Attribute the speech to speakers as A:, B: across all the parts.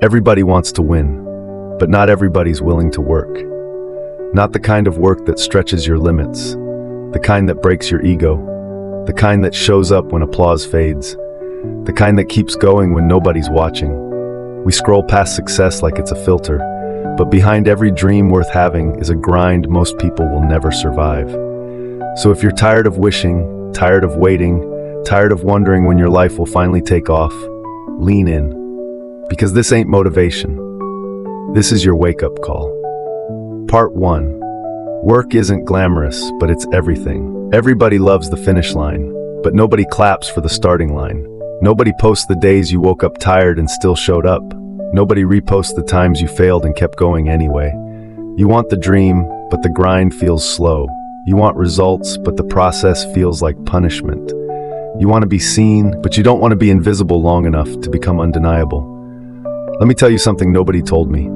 A: Everybody wants to win, but not everybody's willing to work. Not the kind of work that stretches your limits, the kind that breaks your ego, the kind that shows up when applause fades, the kind that keeps going when nobody's watching. We scroll past success like it's a filter, but behind every dream worth having is a grind most people will never survive. So if you're tired of wishing, tired of waiting, tired of wondering when your life will finally take off, lean in. Because this ain't motivation. This is your wake-up call. Part 1. Work isn't glamorous, but it's everything. Everybody loves the finish line, but nobody claps for the starting line. Nobody posts the days you woke up tired and still showed up. Nobody reposts the times you failed and kept going anyway. You want the dream, but the grind feels slow. You want results, but the process feels like punishment. You want to be seen, but you don't want to be invisible long enough to become undeniable. Let me tell you something nobody told me.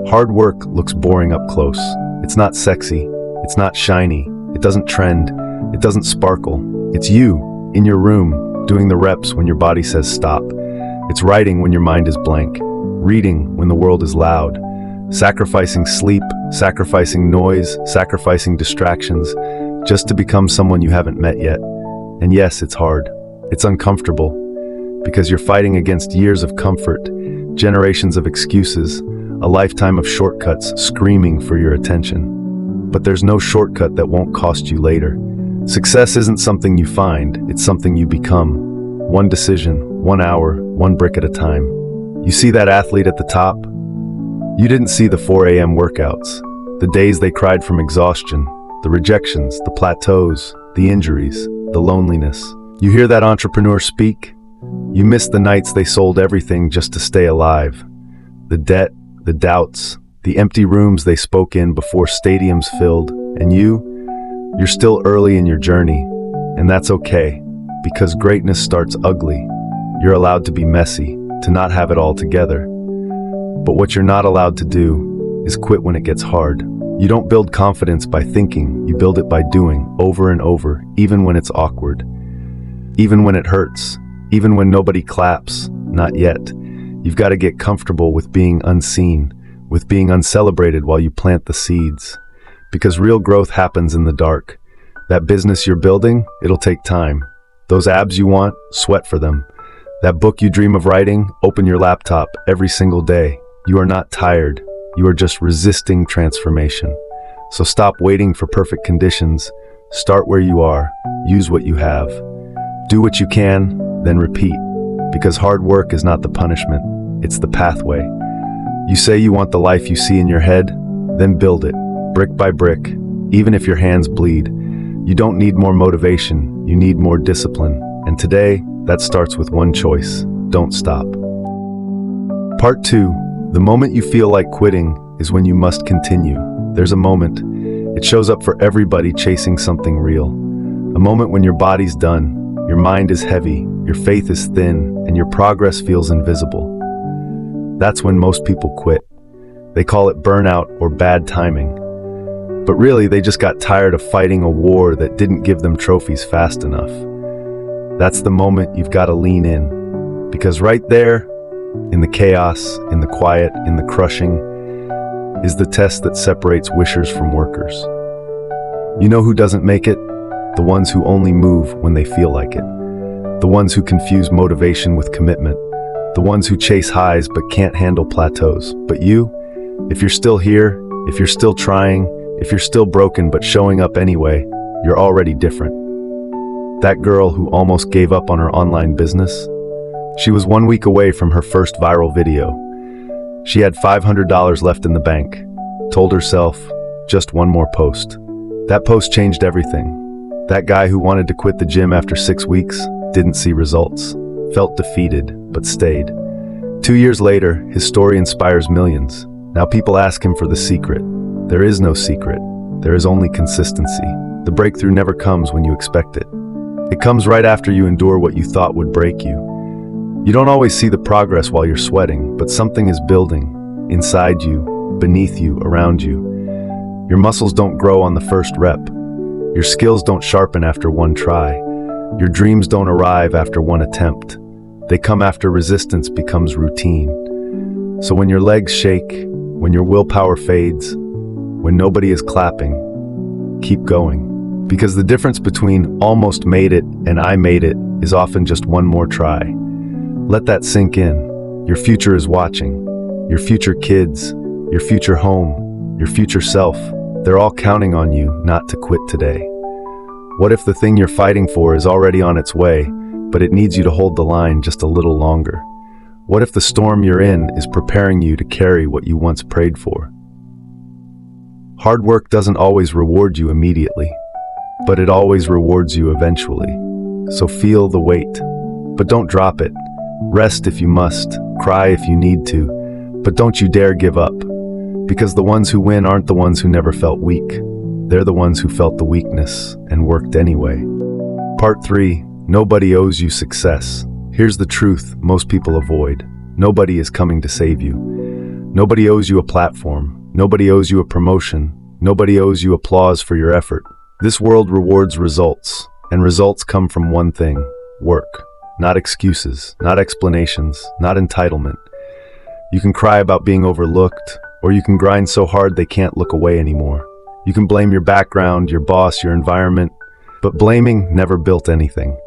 A: Hard work looks boring up close. It's not sexy. It's not shiny. It doesn't trend. It doesn't sparkle. It's you, in your room, doing the reps when your body says stop. It's writing when your mind is blank. Reading when the world is loud. Sacrificing sleep, sacrificing noise, sacrificing distractions, just to become someone you haven't met yet. And yes, it's hard. It's uncomfortable, because you're fighting against years of comfort, generations of excuses, a lifetime of shortcuts screaming for your attention. But there's no shortcut that won't cost you later. Success isn't something you find, it's something you become. One decision, 1 hour, one brick at a time. You see that athlete at the top? You didn't see the 4 a.m. workouts, the days they cried from exhaustion, the rejections, the plateaus, the injuries, the loneliness. You hear that entrepreneur speak? You miss the nights they sold everything just to stay alive. The debt, the doubts, the empty rooms they spoke in before stadiums filled. And you're still early in your journey. And that's okay, because greatness starts ugly. You're allowed to be messy, to not have it all together. But what you're not allowed to do is quit when it gets hard. You don't build confidence by thinking, you build it by doing, over and over, even when it's awkward. Even when it hurts. Even when nobody claps, not yet. You've got to get comfortable with being unseen, with being uncelebrated while you plant the seeds. Because real growth happens in the dark. That business you're building, it'll take time. Those abs you want, sweat for them. That book you dream of writing, open your laptop every single day. You are not tired. You are just resisting transformation. So stop waiting for perfect conditions. Start where you are. Use what you have. Do what you can, then repeat, because hard work is not the punishment, it's the pathway. You say you want the life you see in your head, then build it, brick by brick, even if your hands bleed. You don't need more motivation, you need more discipline. And today, that starts with one choice: don't stop. Part 2. The moment you feel like quitting is when you must continue. There's a moment. It shows up for everybody chasing something real. A moment when your body's done. Your mind is heavy, your faith is thin, and your progress feels invisible. That's when most people quit. They call it burnout or bad timing. But really, they just got tired of fighting a war that didn't give them trophies fast enough. That's the moment you've got to lean in. Because right there, in the chaos, in the quiet, in the crushing, is the test that separates wishers from workers. You know who doesn't make it? The ones who only move when they feel like it. The ones who confuse motivation with commitment. The ones who chase highs but can't handle plateaus. But you, if you're still here, if you're still trying, if you're still broken but showing up anyway, you're already different. That girl who almost gave up on her online business? She was 1 week away from her first viral video. She had $500 left in the bank. Told herself, just one more post. That post changed everything. That guy who wanted to quit the gym after 6 weeks didn't see results, felt defeated, but stayed. 2 years later, his story inspires millions. Now people ask him for the secret. There is no secret. There is only consistency. The breakthrough never comes when you expect it. It comes right after you endure what you thought would break you. You don't always see the progress while you're sweating, but something is building inside you, beneath you, around you. Your muscles don't grow on the first rep. Your skills don't sharpen after one try. Your dreams don't arrive after one attempt. They come after resistance becomes routine. So when your legs shake, when your willpower fades, when nobody is clapping, keep going. Because the difference between almost made it and I made it is often just one more try. Let that sink in. Your future is watching. Your future kids, your future home, your future self, they're all counting on you not to quit today. What if the thing you're fighting for is already on its way, but it needs you to hold the line just a little longer? What if the storm you're in is preparing you to carry what you once prayed for? Hard work doesn't always reward you immediately, but it always rewards you eventually. So feel the weight, but don't drop it. Rest if you must, cry if you need to, but don't you dare give up. Because the ones who win aren't the ones who never felt weak. They're the ones who felt the weakness and worked anyway. Part 3. Nobody owes you success. Here's the truth most people avoid. Nobody is coming to save you. Nobody owes you a platform. Nobody owes you a promotion. Nobody owes you applause for your effort. This world rewards results, and results come from one thing: work. Not excuses, not explanations, not entitlement. You can cry about being overlooked, or you can grind so hard they can't look away anymore. You can blame your background, your boss, your environment, but blaming never built anything.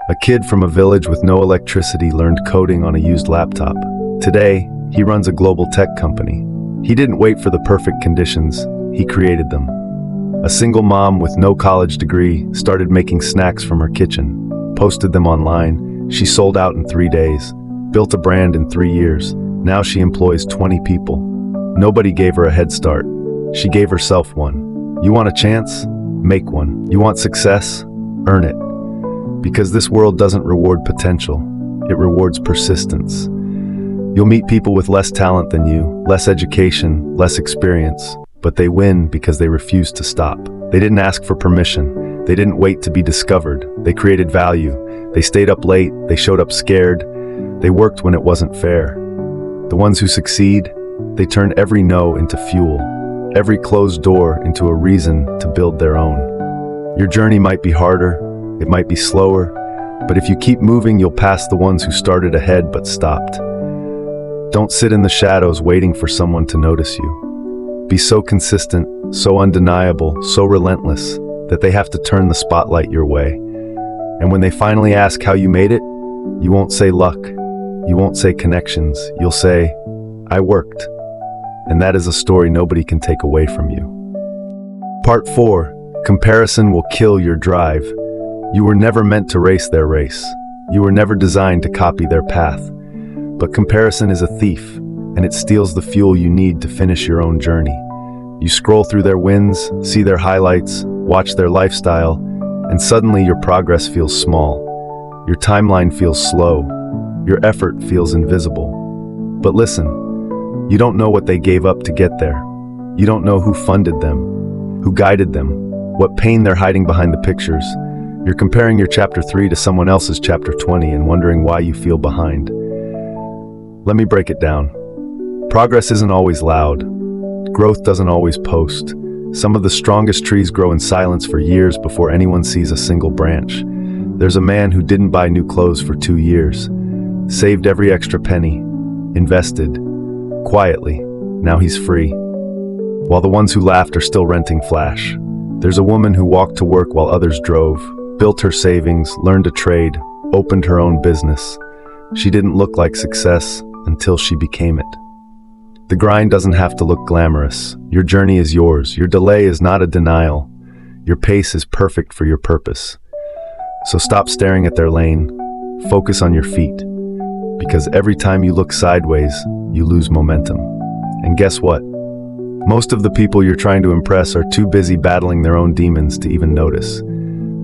A: A kid from a village with no electricity learned coding on a used laptop. Today, he runs a global tech company. He didn't wait for the perfect conditions, he created them. A single mom with no college degree started making snacks from her kitchen, posted them online. She sold out in 3 days, built a brand in 3 years. Now she employs 20 people. Nobody gave her a head start. She gave herself one. You want a chance? Make one. You want success? Earn it. Because this world doesn't reward potential, it rewards persistence. You'll meet people with less talent than you, less education, less experience, but they win because they refuse to stop. They didn't ask for permission. They didn't wait to be discovered. They created value. They stayed up late. They showed up scared. They worked when it wasn't fair. The ones who succeed, they turn every no into fuel, every closed door into a reason to build their own. Your journey might be harder, it might be slower, but if you keep moving, you'll pass the ones who started ahead but stopped. Don't sit in the shadows waiting for someone to notice you. Be so consistent, so undeniable, so relentless that they have to turn the spotlight your way. And when they finally ask how you made it, you won't say luck. You won't say connections. You'll say, I worked. And that is a story nobody can take away from you. Part 4. Comparison will kill your drive. You were never meant to race their race. You were never designed to copy their path. But comparison is a thief, and it steals the fuel you need to finish your own journey. You scroll through their wins, see their highlights, watch their lifestyle, and suddenly your progress feels small. Your timeline feels slow. Your effort feels invisible. But listen, you don't know what they gave up to get there. You don't know who funded them, who guided them, what pain they're hiding behind the pictures. You're comparing your chapter 3 to someone else's chapter 20 and wondering why you feel behind. Let me break it down. Progress isn't always loud. Growth doesn't always post. Some of the strongest trees grow in silence for years before anyone sees a single branch. There's a man who didn't buy new clothes for 2 years, saved every extra penny, invested, quietly. Now he's free. While the ones who laughed are still renting Flash. There's a woman who walked to work while others drove, built her savings, learned a trade, opened her own business. She didn't look like success until she became it. The grind doesn't have to look glamorous. Your journey is yours. Your delay is not a denial. Your pace is perfect for your purpose. So stop staring at their lane. Focus on your feet. Because every time you look sideways, you lose momentum. And guess what? Most of the people you're trying to impress are too busy battling their own demons to even notice.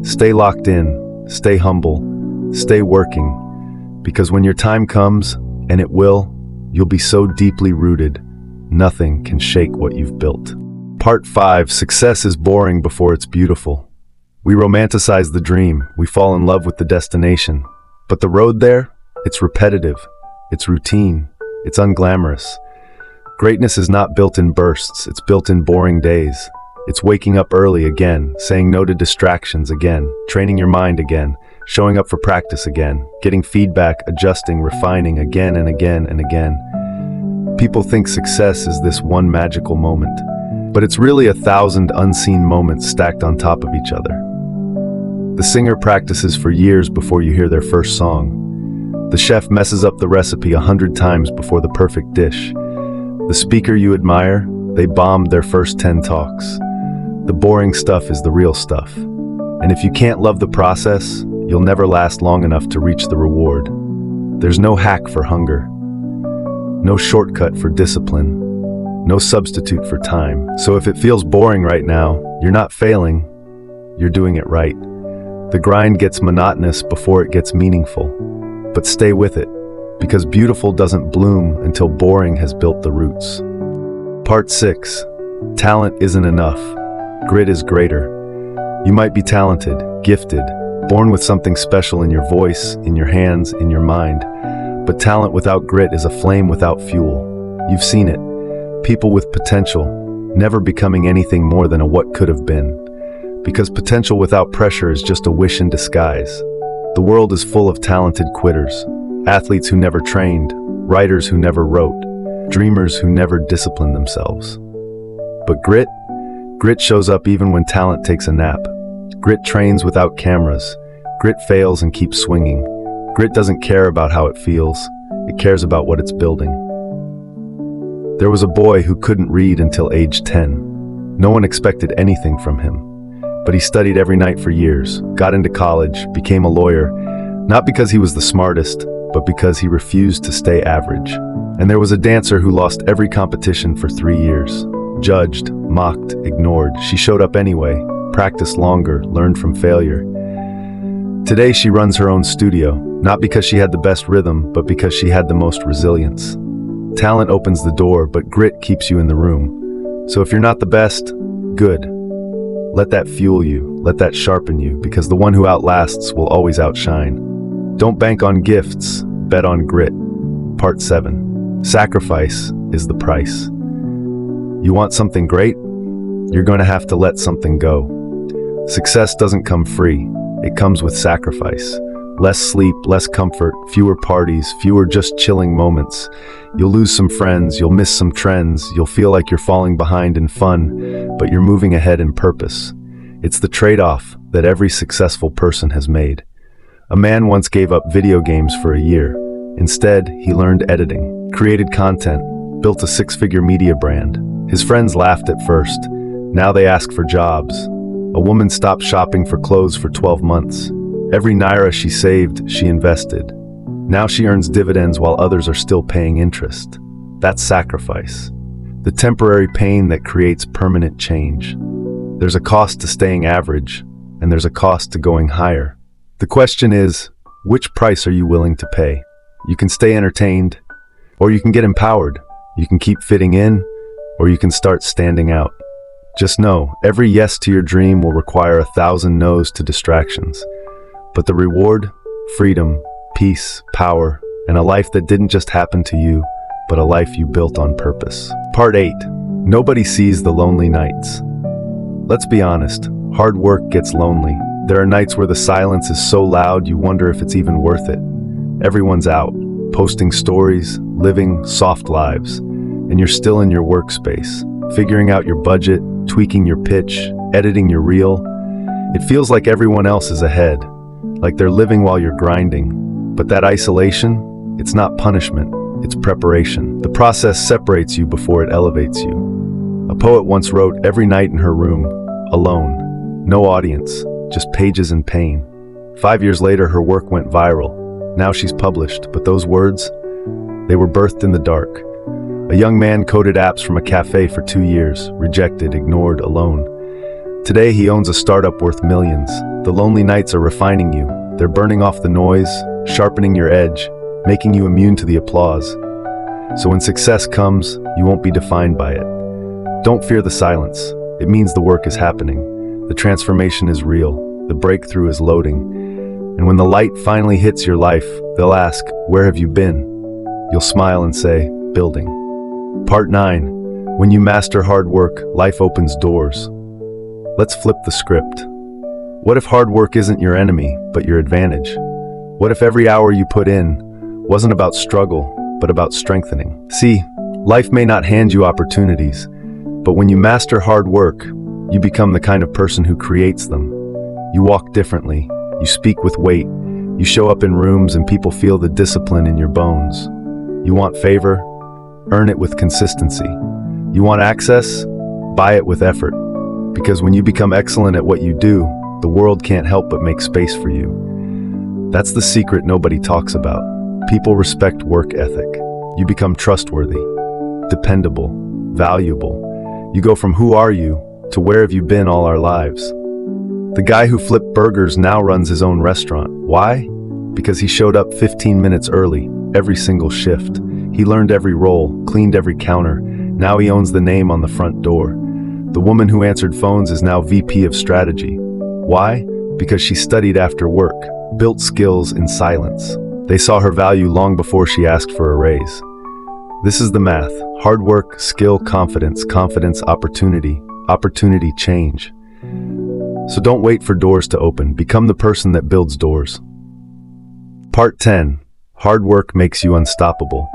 A: Stay locked in, stay humble, stay working. Because when your time comes, and it will, you'll be so deeply rooted, nothing can shake what you've built. Part 5. Success is boring before it's beautiful. We romanticize the dream, we fall in love with the destination. But the road there, it's repetitive, it's routine, it's unglamorous. Greatness is not built in bursts, it's built in boring days. It's waking up early again, saying no to distractions again, training your mind again, showing up for practice again, getting feedback, adjusting, refining again and again and again. People think success is this one magical moment, but it's really 1,000 unseen moments stacked on top of each other. The singer practices for years before you hear their first song. The chef messes up the recipe 100 times before the perfect dish. The speaker you admire, they bombed their first 10 talks. The boring stuff is the real stuff. And if you can't love the process, you'll never last long enough to reach the reward. There's no hack for hunger, no shortcut for discipline, no substitute for time. So if it feels boring right now, you're not failing, you're doing it right. The grind gets monotonous before it gets meaningful. But stay with it, because beautiful doesn't bloom until boring has built the roots. Part 6. Talent isn't enough. Grit is greater. You might be talented, gifted, born with something special in your voice, in your hands, in your mind. But talent without grit is a flame without fuel. You've seen it. People with potential, never becoming anything more than a what could have been. Because potential without pressure is just a wish in disguise. The world is full of talented quitters, athletes who never trained, writers who never wrote, dreamers who never disciplined themselves. But grit shows up even when talent takes a nap. Grit trains without cameras. Grit fails and keeps swinging. Grit doesn't care about how it feels. It cares about what it's building. There was a boy who couldn't read until age 10. No one expected anything from him. But he studied every night for years, got into college, became a lawyer, not because he was the smartest, but because he refused to stay average. And there was a dancer who lost every competition for 3 years. Judged, mocked, ignored. She showed up anyway, practiced longer, learned from failure. Today she runs her own studio, not because she had the best rhythm, but because she had the most resilience. Talent opens the door, but grit keeps you in the room. So if you're not the best, good. Let that fuel you, let that sharpen you, because the one who outlasts will always outshine. Don't bank on gifts, bet on grit. Part 7. Sacrifice is the price. You want something great? You're going to have to let something go. Success doesn't come free. It comes with sacrifice. Less sleep, less comfort, fewer parties, fewer just chilling moments. You'll lose some friends, you'll miss some trends, you'll feel like you're falling behind in fun, but you're moving ahead in purpose. It's the trade-off that every successful person has made. A man once gave up video games for a year. Instead, he learned editing, created content, built a 6-figure media brand. His friends laughed at first. Now they ask for jobs. A woman stopped shopping for clothes for 12 months. Every naira she saved, she invested. Now she earns dividends while others are still paying interest. That's sacrifice. The temporary pain that creates permanent change. There's a cost to staying average, and there's a cost to going higher. The question is, which price are you willing to pay? You can stay entertained, or you can get empowered. You can keep fitting in, or you can start standing out. Just know, every yes to your dream will require 1,000 no's to distractions. But the reward, freedom, peace, power, and a life that didn't just happen to you, but a life you built on purpose. Part 8. Nobody sees the lonely nights. Let's be honest, hard work gets lonely. There are nights where the silence is so loud you wonder if it's even worth it. Everyone's out, posting stories, living soft lives, and you're still in your workspace, figuring out your budget, tweaking your pitch, editing your reel. It feels like everyone else is ahead, like they're living while you're grinding. But that isolation, it's not punishment, it's preparation. The process separates you before it elevates you. A poet once wrote every night in her room, alone, no audience, just pages and pain. 5 years later, her work went viral. Now she's published, but those words, they were birthed in the dark. A young man coded apps from a cafe for 2 years, rejected, ignored, alone. Today he owns a startup worth millions. The lonely nights are refining you. They're burning off the noise, sharpening your edge, making you immune to the applause. So when success comes, you won't be defined by it. Don't fear the silence. It means the work is happening. The transformation is real. The breakthrough is loading. And when the light finally hits your life, they'll ask, "Where have you been?" You'll smile and say, "Building." Part 9. When you master hard work, life opens doors. Let's flip the script. What if hard work isn't your enemy, but your advantage? What if every hour you put in wasn't about struggle, but about strengthening? See, Life may not hand you opportunities, but when you master hard work, you become the kind of person who creates them. You walk differently, you speak with weight, you show up in rooms and people feel the discipline in your bones. You want favor? Earn it with consistency. You want access? Buy it with effort. Because when you become excellent at what you do, the world can't help but make space for you. That's the secret nobody talks about. People respect work ethic. You become trustworthy, dependable, valuable. You go from who are you to where have you been all our lives. The guy who flipped burgers now runs his own restaurant. Why? Because he showed up 15 minutes early, every single shift. He learned every role, cleaned every counter. Now he owns the name on the front door. The woman who answered phones is now VP of strategy. Why? Because she studied after work, built skills in silence. They saw her value long before she asked for a raise. This is the math. Hard work, skill, confidence, confidence, opportunity, opportunity, change. So don't wait for doors to open. Become the person that builds doors. Part 10. Hard work makes you unstoppable.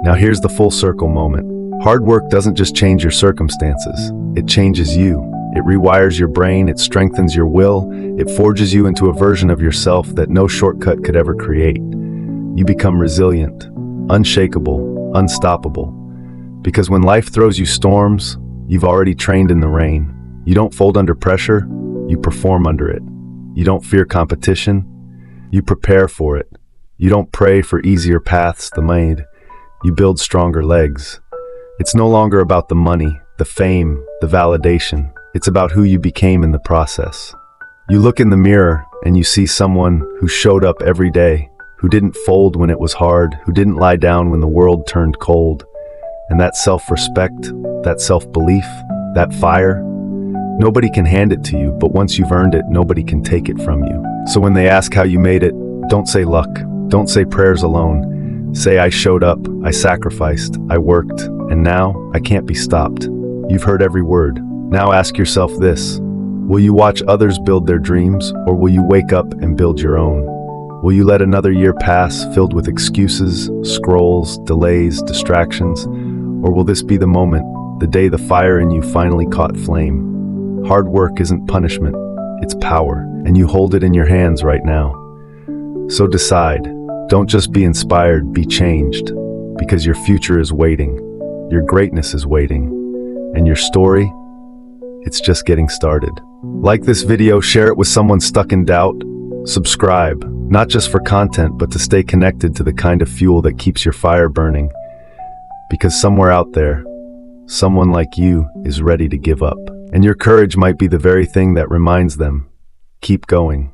A: Now here's the full circle moment. Hard work doesn't just change your circumstances. It changes you. It rewires your brain, it strengthens your will, it forges you into a version of yourself that no shortcut could ever create. You become resilient, unshakable, unstoppable. Because when life throws you storms, you've already trained in the rain. You don't fold under pressure, you perform under it. You don't fear competition, you prepare for it. You don't pray for easier paths the made, you build stronger legs. It's no longer about the money, the fame, the validation. It's about who you became in the process. You look in the mirror and you see someone who showed up every day, who didn't fold when it was hard, who didn't lie down when the world turned cold. And that self-respect, that self-belief, that fire, nobody can hand it to you, but once you've earned it, nobody can take it from you. So when they ask how you made it, don't say luck, don't say prayers alone. Say I showed up, I sacrificed, I worked, and now I can't be stopped. You've heard every word. Now ask yourself this: will you watch others build their dreams, or will you wake up and build your own? Will you let another year pass filled with excuses, scrolls, delays, distractions? Or will this be the moment, the day the fire in you finally caught flame? Hard work isn't punishment, it's power, and you hold it in your hands right now. So decide, don't just be inspired, be changed, because your future is waiting, your greatness is waiting, and your story, it's just getting started. Like this video, share it with someone stuck in doubt. Subscribe, not just for content, but to stay connected to the kind of fuel that keeps your fire burning. Because somewhere out there, someone like you is ready to give up. And your courage might be the very thing that reminds them, keep going.